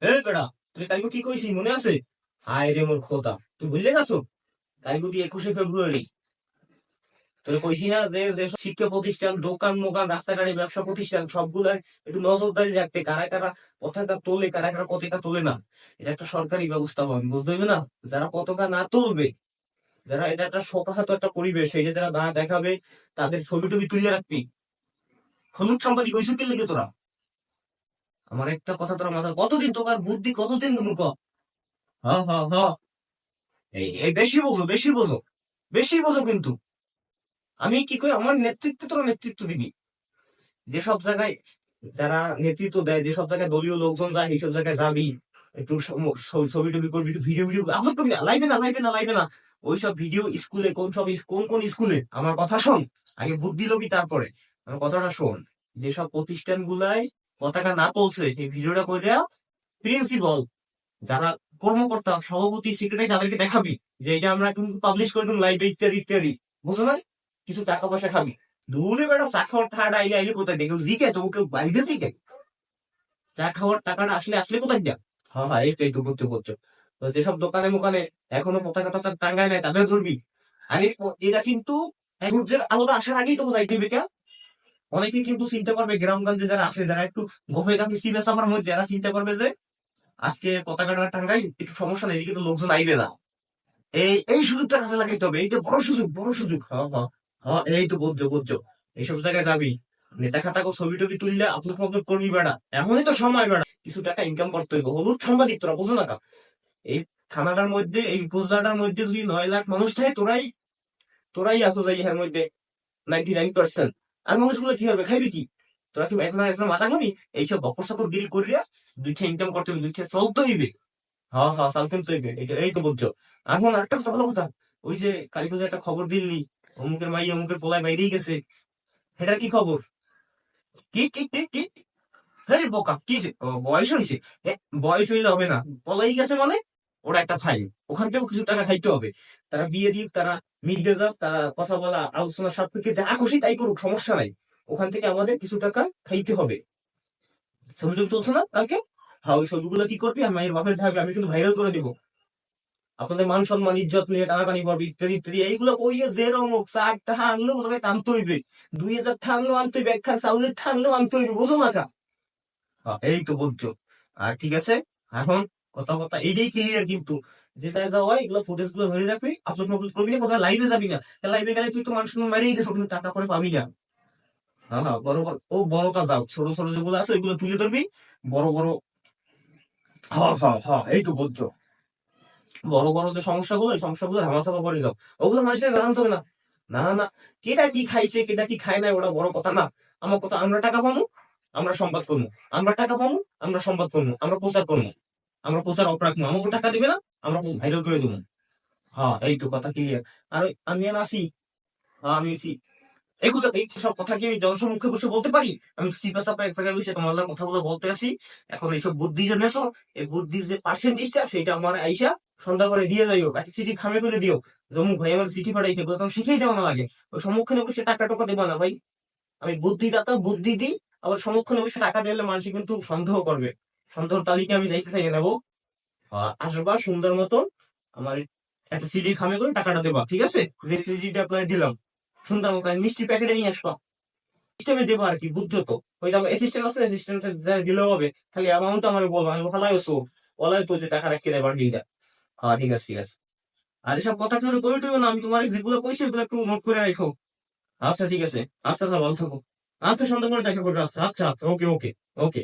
এই বেড়া, তুই কালকে কি কইছি মনে আছে? হায় রে মোর খোদা, তুই ভুলে গেছো? কালকে তুই 21শে ফেব্রুয়ারি তোর কইছি না যে যে সব শিক্ষা প্রতিষ্ঠান, দোকান মোকান, রাস্তাঘাটে ব্যবসা প্রতিষ্ঠান সবগুলাই একটু নজরদারি রাখতে, কারা কারা পতাকা তোলে, কারা কারা পতাকা তোলে না। এটা একটা সরকারি ব্যবস্থা, বুঝতে হইবে না? যারা পতাকা না তুলবে, যারা এটা একটা শোকাহত একটা পরিবেশ, এই যে যারা না দেখাবে, তাদের ছবি টবি তুলে রাখবি। হলুদ সম্পাদি কইছো কি লিখে তোরা? আমার একটা কথা তোরা মাথা, কতদিন তোমার বুদ্ধি, কতদিন তুমি ক? হ হ হ, এই এই বেশি বোঝো, বেশি বোঝো, বেশি বোঝো কিন্তু। আমি কি কই, আমার নেতৃত্বে তোরা নেতৃত্ব দিবি। যেসব জায়গায় যারা নেতৃত্ব দেয়, যেসব জায়গায় দলীয় লোকজন যায়, এইসব জায়গায় যাবি, একটু ছবি টবি করবি, একটু ভিডিও ভিডিও আপলোড করবি না, লাইভে না, লাইভে না, লাইভে না। ওইসব ভিডিও স্কুলে, কোন সব কোন কোন স্কুলে, আমার কথা শোন। আগে বুদ্ধি লবি, তারপরে আমার কথাটা শোন। যেসব প্রতিষ্ঠান গুলাই পতাকা না তুলছে, এই ভিডিওটা করে প্রিন্সিপাল, যারা কর্মকর্তা, সভাপতি, সেক্রেটারি, তাদেরকে দেখাবি যে এটা আমরা কিন্তু পাবলিশ করে দিন লাইভে, ইত্যাদি ইত্যাদি। বুঝো না? কিছু টাকা পয়সা খাবি। দূরে বেটা, চা খাওয়ার টাকাটা আইলে আইলে কোথায় দেখে জিকে তো, কেউ বাইরে জিকে চা খাওয়ার টাকাটা আসলে আসলে কোথায় দেয়? হ্যাঁ হ্যাঁ, এই তো এই তো করছো করছো। তো যেসব দোকানে মোকানে এখনো পতাকা টতাকা টাঙ্গায় নাই, তাদের ধরবি। আর এটা কিন্তু সূর্যের আলোটা আসার আগেই তো যাই দিবে কে। অনেকে কিন্তু চিন্তা করবে, গ্রামগঞ্জে যারা আছে, যারা একটু গভীর গামী সিরিয়াস আমার মধ্যে, যারা চিন্তা করবে যে আজকে পতাকাটা টাঙ্গাই, একটু সমস্যা নেই, এদিকে তো লোকজন আইবে না। এই এই সুযোগটা কাজে লাগাইতে হবে, এইটা বড় সুযোগ, বড় সুযোগ। হ্যাঁ হ্যাঁ হ্যাঁ, এই তো বুঝছো বুঝছো। এইসব জায়গায় যাবি, নেতা খাতাকে ছবি টবি তুললে আপলোড আপলোড করবি বেড়া। এখনই তো সময় বেড়া, কিছু টাকা ইনকাম করতে হইব। হলুদ সাংবাদিক তোরা, বুঝো না কা? এই থানাটার মধ্যে, এই উপজেলাটার মধ্যে যদি 9 লাখ মানুষ থাকে, তোরাই তোরাই আসো যাই এর মধ্যে 99%। আর মানুষগুলো কি হবে, খাইবে কি? তোরা কি এখন এখন মাথা খাবি? এইসব বকর সকর গিরি করিয়া দুইটা ইনকাম করতে হবে, দুইটা চলতে হইবে। হ্যাঁ হ্যাঁ, সালকেন তো এটা, এই তো বলছো। এখন আরেকটা কথা, ভালো কথা। ওই যে কালী পূজায় একটা খবর দিল্লি, অমুকের মাই অমুকের পোলায় বাইরেই গেছে, সেটার কি খবর? কি কি কি কি? হ্যাঁ রে বোকা, কি হইছে? ও, বয়স হয়েছে? বয়স হইলে হবে না, পলাই গেছে মানে ওরা একটা ফাইল, ওখান থেকেও কিছু টাকা খাইতে হবে। তারা বিয়ে দিক, তারা মিটে যাক, তারা কথা বলা আলোচনা সাপেক্ষে যা খুশি তাই করুক, সমস্যা নাই। ওখান থেকে আমাদের কিছু টাকা খাইতে হবে। ছবি টবি তুলছে না কালকে? হ্যাঁ, ওই ছবিগুলো কি করবি, আমি এর বাপের থাকবে, আমি কিন্তু ভাইরাল করে দিব। আপনাদের মান সম্মান ইজ্জত নিয়ে টানাটানি করবে, ইত্যাদি ইত্যাদি। এইগুলো কইয়ে যে রমক, 4 টাকা আনলেও তোকে টানতে হইবে, 2000 আনলেও আনতে হইবে, একখান চাউলের আনলেও আনতে হইবে, বুঝো না কা? এই তো বলছো। আর ঠিক আছে, এখন কথা কথা এইটাই ক্লিয়ার কিন্তু। যেটা যা হয়, এগুলো ফুটেজ গুলো ধরে রাখবি, আপলোড আপলোড করবি না, কোথাও লাইভে যাবি না। লাইভে গেলে তুই তো মানুষ মেরেই গেছো, কিন্তু টাকা করে পাবি না। হ্যাঁ হ্যাঁ, বড় বড় ও বড়টা যাও, ছোট ছোট যেগুলো আছে ওইগুলো তুলে ধরবি। বড় বড়, হ্যাঁ হ্যাঁ হ্যাঁ, এই তো বলছো। বড় বড় যে সমস্যাগুলো, এই সমস্যাগুলো ধামাচাপা করে যাও, ওগুলো মানুষের জানাতে হবে না। না না, কেটা কি খাইছে, কেটা কি খায় না, ওটা বড় কথা না। আমার কথা, আমরা টাকা পাবো, আমরা সংবাদ করবো। আমরা টাকা পাবো, আমরা সংবাদ করবো, আমরা প্রচার করবো, আমরা প্রচার অপ রাখবো। আমাকে টাকা দিবে না, আমরা ভাইরাল করে দেবো। হ্যাঁ, এই তো কথা ক্লিয়ার। আর আমি আর আসি। হ্যাঁ, আমি আছি। এগুলো এই সব কথা কি আমি জনসম্মুখে বসে বলতে পারি? আমি সিপা সাপা এক জায়গায় বসে তোমার লাগে কথাগুলো বলতে আসি। এখন এইসব বুদ্ধি যে নেছো, এই বুদ্ধির যে পার্সেন্টেজটা, সেটা আমার আইসা সন্ধ্যা করে দিয়ে যাইও, একটা চিঠি খামে করে দিও। জমুক ভাই আমার চিঠি পাঠাইছে, তখন শিখেই দেওয়া না লাগে। ওই সম্মুখীনে বসে টাকা টাকা দেবো না ভাই। আমি বুদ্ধিদাতা, বুদ্ধি দিই। আবার সম্মুখীনে বসে টাকা দিলে মানুষ কিন্তু সন্দেহ করবে। সন্দেহ তালিকা আমি যাইতে চাই নেবো। আসবা সুন্দর মতন, আমার একটা সিডি খামে করে টাকাটা দেবা, ঠিক আছে? যে সিডিটা আপনার দিলাম, সুন্দর মতো মিষ্টি প্যাকেটে নিয়ে আসবা। সিস্টেমে দেবো আর কি, বুঝছো তো? ওই যে আমার অ্যাসিস্ট্যান্ট আছে, অ্যাসিস্ট্যান্ট দিলেও হবে। খালি অ্যামাউন্ট আমার বলবো, আমি ফালাই ওসো বলাই তো যে টাকা রাখিয়ে দেবার দিই। হ্যাঁ ঠিক আছে ঠিক আছে। আর এসব কথা কেউ করে টইও না, আমি তোমার যেগুলো কইছি ওগুলো একটু নোট করে রাখো। আচ্ছা ঠিক আছে। আচ্ছা, ভালো থাকো। আচ্ছা, সন্ধ্যা করে দেখা করবে। আচ্ছা আচ্ছা আচ্ছা, ওকে ওকে ওকে।